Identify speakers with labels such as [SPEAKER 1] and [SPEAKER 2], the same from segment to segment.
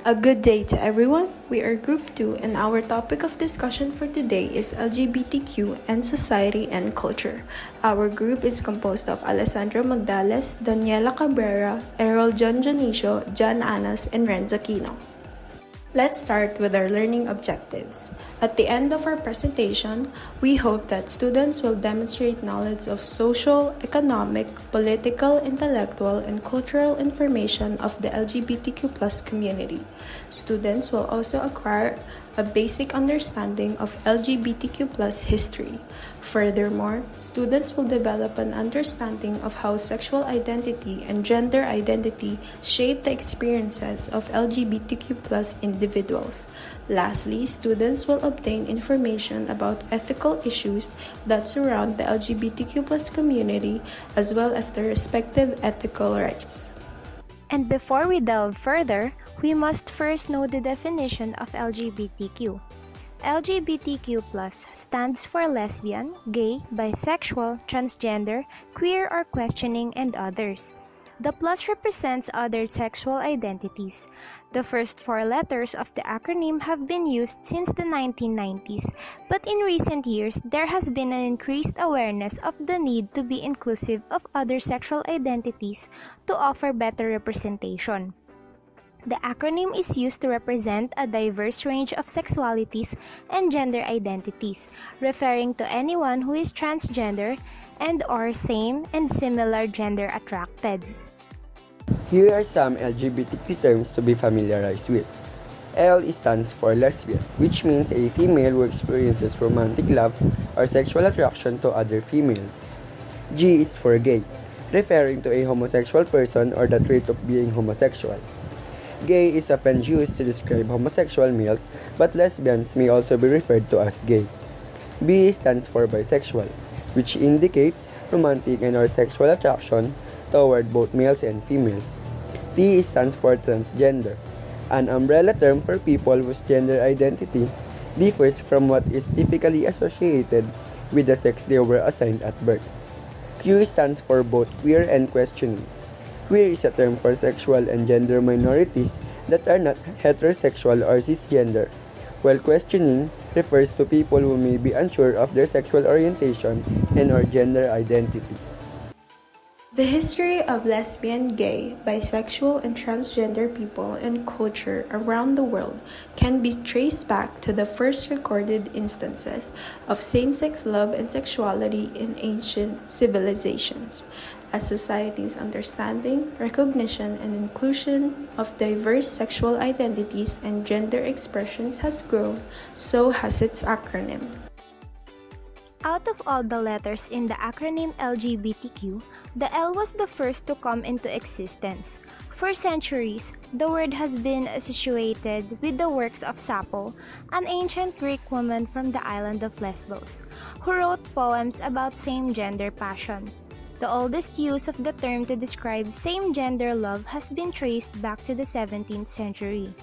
[SPEAKER 1] A good day to everyone. We are Group 2 and our topic of discussion for today is LGBTQ and society and culture. Our group is composed of Alessandra Magdales, Daniella Cabrera, Erroljohn Dionisio, John Anas, and Renz Aquino. Let's start with our learning objectives. At the end of our presentation, we hope that students will demonstrate knowledge of social, economic, political, intellectual, and cultural information of the LGBTQ+ community. Students will also acquire a basic understanding of LGBTQ+ history. Furthermore, students will develop an understanding of how sexual identity and gender identity shape the experiences of LGBTQ+ individuals. Lastly, students will obtain information about ethical issues that surround the LGBTQ+ community as well as their respective ethical rights.
[SPEAKER 2] And before we delve further, we must first know the definition of LGBTQ. LGBTQ+ stands for lesbian, gay, bisexual, transgender, queer or questioning, and others. The plus represents other sexual identities. The first four letters of the acronym have been used since the 1990s, but in recent years, there has been an increased awareness of the need to be inclusive of other sexual identities to offer better representation. The acronym is used to represent a diverse range of sexualities and gender identities, referring to anyone who is transgender and/or same and similar gender attracted.
[SPEAKER 3] Here are some LGBTQ terms to be familiarized with. L stands for lesbian, which means a female who experiences romantic love or sexual attraction to other females. G is for gay, referring to a homosexual person or the trait of being homosexual. Gay is often used to describe homosexual males, but lesbians may also be referred to as gay. B stands for bisexual, which indicates romantic and/or sexual attraction toward both males and females. T stands for transgender, an umbrella term for people whose gender identity differs from what is typically associated with the sex they were assigned at birth. Q stands for both queer and questioning. Queer is a term for sexual and gender minorities that are not heterosexual or cisgender, while questioning refers to people who may be unsure of their sexual orientation and/or gender identity.
[SPEAKER 1] The history of lesbian, gay, bisexual, and transgender people and culture around the world can be traced back to the first recorded instances of same-sex love and sexuality in ancient civilizations. As society's understanding, recognition, and inclusion of diverse sexual identities and gender expressions has grown, so has its acronym.
[SPEAKER 2] Out of all the letters in the acronym LGBTQ, the L was the first to come into existence. For centuries, the word has been associated with the works of Sappho, an ancient Greek woman from the island of Lesbos, who wrote poems about same-gender passion. The oldest use of the term to describe same-gender love has been traced back to the 17th century.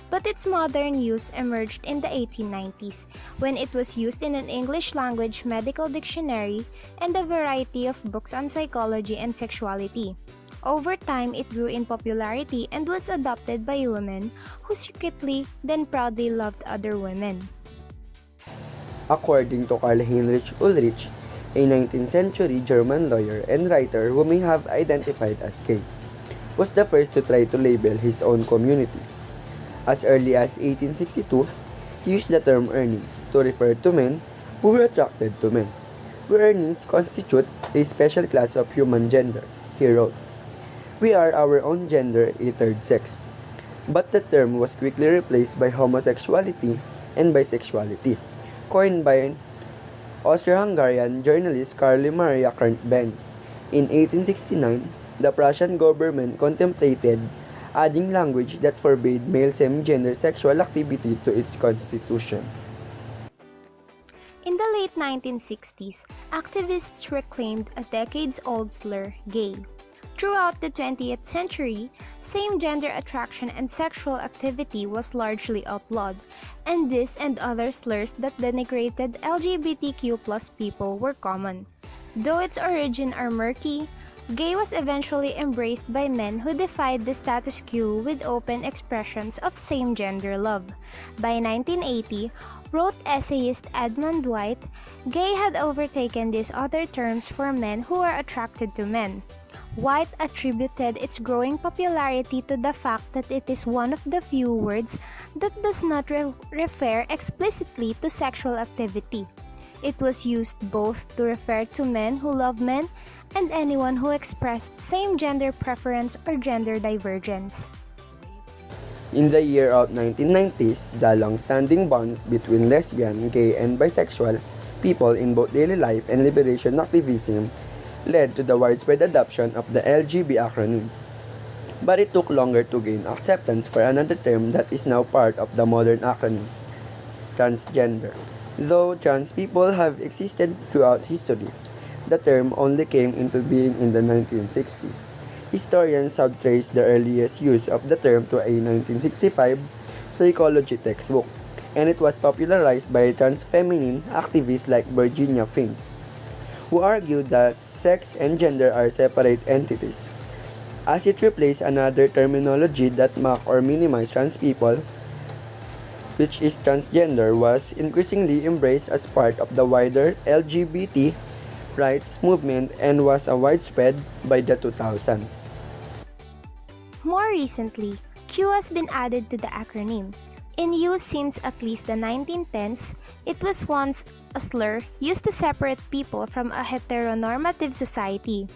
[SPEAKER 2] But its modern use emerged in the 1890s, when it was used in an English-language medical dictionary and a variety of books on psychology and sexuality. Over time, it grew in popularity and was adopted by women who secretly then proudly loved other women.
[SPEAKER 3] According to Karl Heinrich Ulrich, a 19th century German lawyer and writer who may have identified as gay, was the first to try to label his own community. As early as 1862, he used the term Ernie to refer to men who were attracted to men. We Ernies constitute a special class of human gender, he wrote. We are our own gender, a third sex. But the term was quickly replaced by homosexuality and bisexuality, coined by Austro-Hungarian journalist Karl Maria Kerndt-Benn. In 1869, the Prussian government contemplated adding language that forbade male semi-gender sexual activity to its constitution.
[SPEAKER 2] In the late 1960s, activists reclaimed a decades-old slur, gay. Throughout the 20th century, same-gender attraction and sexual activity was largely outlawed, and this and other slurs that denigrated LGBTQ+ people were common. Though its origins are murky, gay was eventually embraced by men who defied the status quo with open expressions of same-gender love. By 1980, wrote essayist Edmund White, gay had overtaken these other terms for men who are attracted to men. White attributed its growing popularity to the fact that it is one of the few words that does not refer explicitly to sexual activity. It was used both to refer to men who love men and anyone who expressed same-gender preference or gender divergence.
[SPEAKER 3] In the year of 1990s, the long-standing bonds between lesbian, gay, and bisexual people in both daily life and liberation activism led to the widespread adoption of the LGB acronym. But it took longer to gain acceptance for another term that is now part of the modern acronym, transgender. Though trans people have existed throughout history, the term only came into being in the 1960s. Historians have traced the earliest use of the term to a 1965 psychology textbook, and it was popularized by trans feminine activists like Virginia Finch, who argued that sex and gender are separate entities, as it replaced another terminology that mocked or minimized trans people, which is transgender, was increasingly embraced as part of the wider LGBT rights movement and was widespread by the 2000s.
[SPEAKER 2] More recently, Q has been added to the acronym. In use since at least the 1910s, it was once a slur used to separate people from a heteronormative society.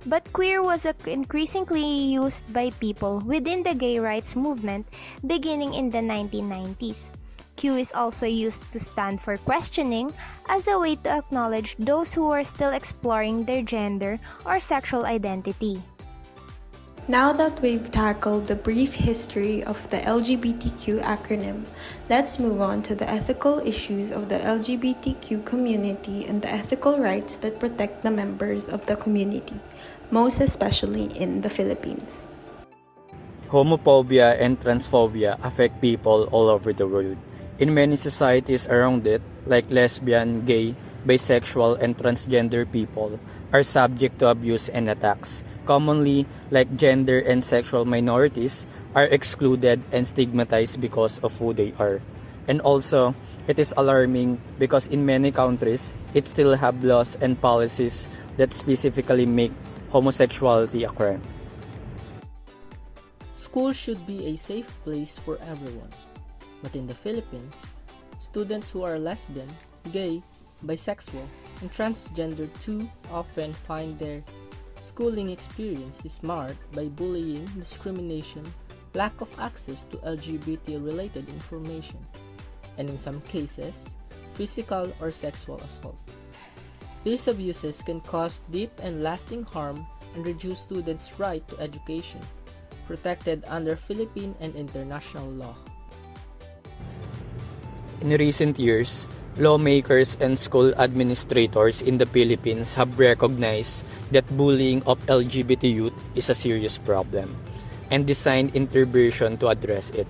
[SPEAKER 2] But queer was increasingly used by people within the gay rights movement beginning in the 1990s. Q is also used to stand for questioning as a way to acknowledge those who are still exploring their gender or sexual identity.
[SPEAKER 1] Now that we've tackled the brief history of the LGBTQ acronym, let's move on to the ethical issues of the LGBTQ community and the ethical rights that protect the members of the community, most especially in the Philippines.
[SPEAKER 4] Homophobia and transphobia affect people all over the world. In many societies around it, like lesbian, gay, bisexual, and transgender people, are subject to abuse and attacks. Commonly, like gender and sexual minorities, are excluded and stigmatized because of who they are. And also, it is alarming because in many countries, it still have laws and policies that specifically make homosexuality a crime.
[SPEAKER 5] School should be a safe place for everyone. But in the Philippines, students who are lesbian, gay, bisexual, and transgender too often find their schooling experience is marred by bullying, discrimination, lack of access to LGBT-related information, and in some cases, physical or sexual assault. These abuses can cause deep and lasting harm and reduce students' right to education, protected under Philippine and international law.
[SPEAKER 4] In recent years, lawmakers and school administrators in the Philippines have recognized that bullying of LGBT youth is a serious problem and designed intervention to address it.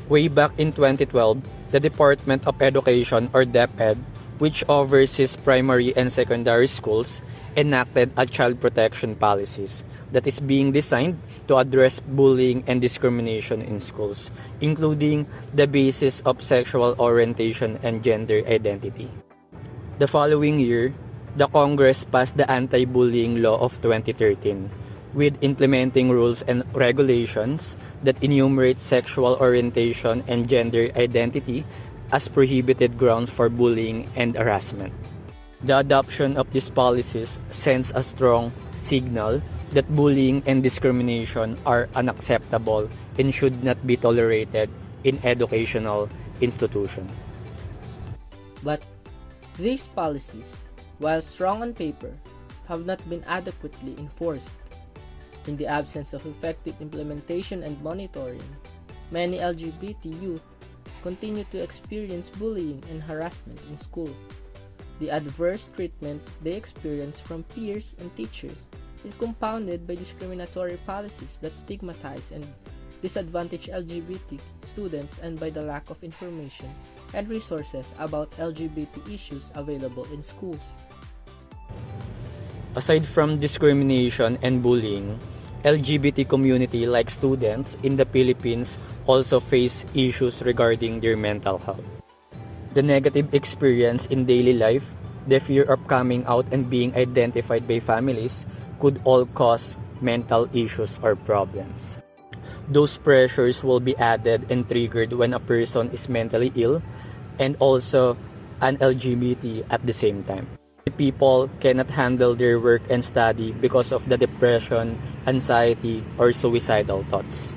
[SPEAKER 4] Way back in 2012, the Department of Education or DepEd, which oversees primary and secondary schools, enacted a child protection policies that is being designed to address bullying and discrimination in schools, including the basis of sexual orientation and gender identity. The following year, the Congress passed the Anti-Bullying Law of 2013, with implementing rules and regulations that enumerate sexual orientation and gender identity as prohibited grounds for bullying and harassment. The adoption of these policies sends a strong signal that bullying and discrimination are unacceptable and should not be tolerated in educational institutions.
[SPEAKER 5] But these policies, while strong on paper, have not been adequately enforced. In the absence of effective implementation and monitoring, many LGBT youth continue to experience bullying and harassment in school. The adverse treatment they experience from peers and teachers is compounded by discriminatory policies that stigmatize and disadvantage LGBT students and by the lack of information and resources about LGBT issues available in schools.
[SPEAKER 4] Aside from discrimination and bullying, LGBT community like students in the Philippines also face issues regarding their mental health. The negative experience in daily life, the fear of coming out and being identified by families could all cause mental issues or problems. Those pressures will be added and triggered when a person is mentally ill and also an LGBT at the same time. People cannot handle their work and study because of the depression, anxiety, or suicidal thoughts.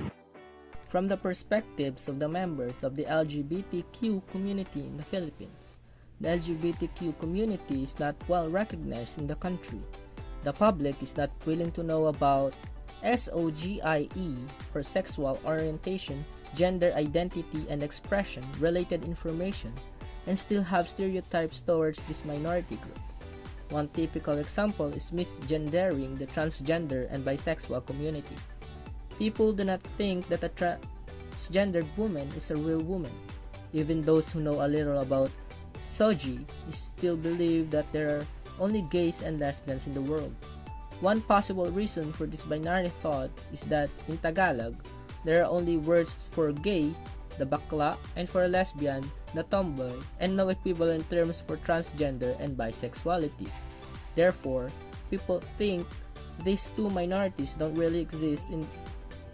[SPEAKER 5] From the perspectives of the members of the LGBTQ community in the Philippines, the LGBTQ community is not well recognized in the country. The public is not willing to know about SOGIE, or sexual orientation, gender identity and expression related information, and still have stereotypes towards this minority group. One typical example is misgendering the transgender and bisexual community. People do not think that a transgendered woman is a real woman. Even those who know a little about SOGI still believe that there are only gays and lesbians in the world. One possible reason for this binary thought is that in Tagalog, there are only words for gay, the bakla, and for lesbian, the tomboy, and no equivalent terms for transgender and bisexuality. Therefore, people think these two minorities don't really exist and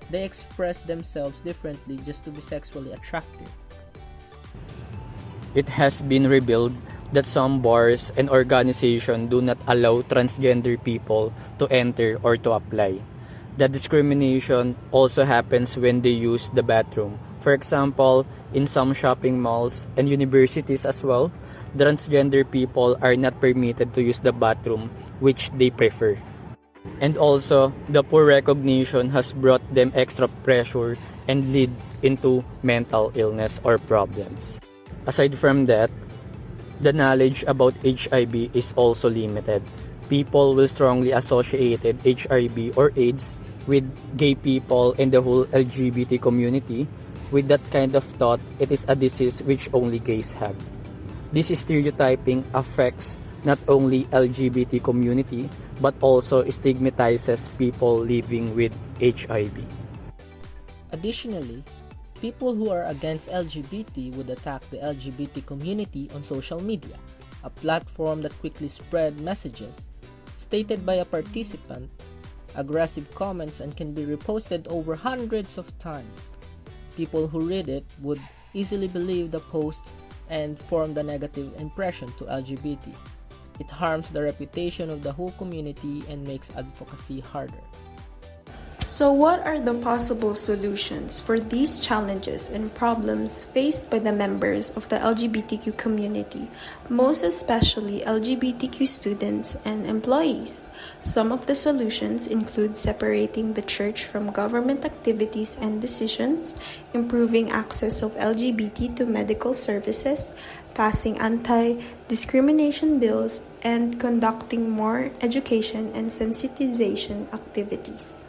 [SPEAKER 5] they express themselves differently just to be sexually attractive.
[SPEAKER 4] It has been revealed that some bars and organizations do not allow transgender people to enter or to apply. The discrimination also happens when they use the bathroom. For example, in some shopping malls and universities as well, transgender people are not permitted to use the bathroom which they prefer. And also, the poor recognition has brought them extra pressure and lead into mental illness or problems. Aside from that, the knowledge about HIV is also limited. People will strongly associate HIV or AIDS with gay people and the whole LGBT community. With that kind of thought, it is a disease which only gays have. This stereotyping affects not only LGBT community but also stigmatizes people living with HIV.
[SPEAKER 5] Additionally, people who are against LGBT would attack the LGBT community on social media, a platform that quickly spread messages stated by a participant, aggressive comments, and can be reposted over hundreds of times. People who read it would easily believe the post and form the negative impression to LGBT. It harms the reputation of the whole community and makes advocacy harder.
[SPEAKER 1] So, what are the possible solutions for these challenges and problems faced by the members of the LGBTQ community, most especially LGBTQ students and employees? Some of the solutions include separating the church from government activities and decisions, improving access of LGBT to medical services, passing anti-discrimination bills, and conducting more education and sensitization activities.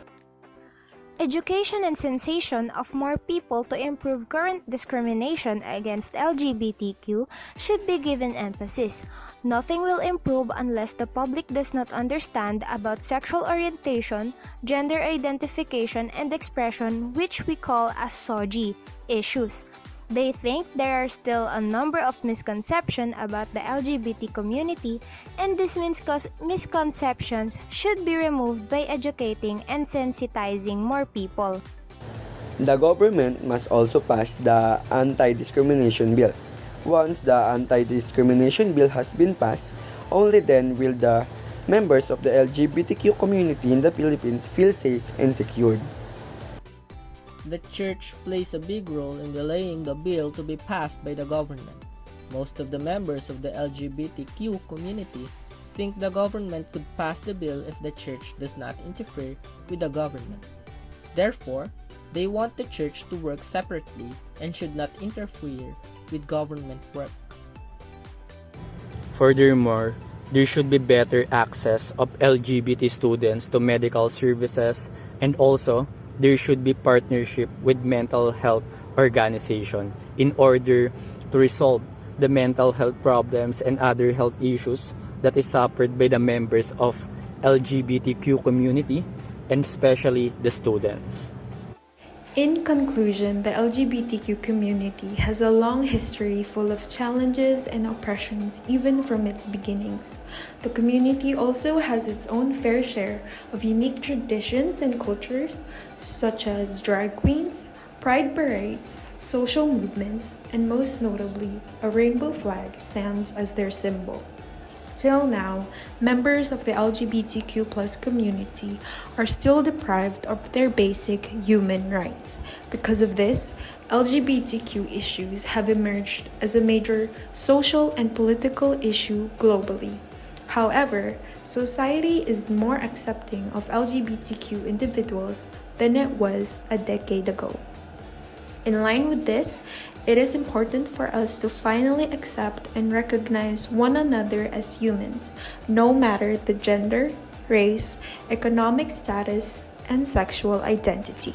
[SPEAKER 2] Education and sensation of more people to improve current discrimination against LGBTQ should be given emphasis. Nothing will improve unless the public does not understand about sexual orientation, gender identification, and expression, which we call as SOGI issues. They think there are still a number of misconceptions about the LGBT community, and these misconceptions should be removed by educating and sensitizing more people.
[SPEAKER 3] The government must also pass the anti-discrimination bill. Once the anti-discrimination bill has been passed, only then will the members of the LGBTQ community in the Philippines feel safe and secured.
[SPEAKER 5] The church plays a big role in delaying the bill to be passed by the government. Most of the members of the LGBTQ community think the government could pass the bill if the church does not interfere with the government. Therefore, they want the church to work separately and should not interfere with government work.
[SPEAKER 4] Furthermore, there should be better access of LGBT students to medical services, and also there should be partnership with mental health organization in order to resolve the mental health problems and other health issues that is suffered by the members of LGBTQ community and especially the students.
[SPEAKER 1] In conclusion, the LGBTQ community has a long history full of challenges and oppressions even from its beginnings. The community also has its own fair share of unique traditions and cultures, such as drag queens, pride parades, social movements, and most notably, a rainbow flag stands as their symbol. Till now, members of the LGBTQ community are still deprived of their basic human rights. Because of this, LGBTQ issues have emerged as a major social and political issue globally. However, society is more accepting of LGBTQ individuals than it was a decade ago. In line with this, it is important for us to finally accept and recognize one another as humans, no matter the gender, race, economic status, and sexual identity.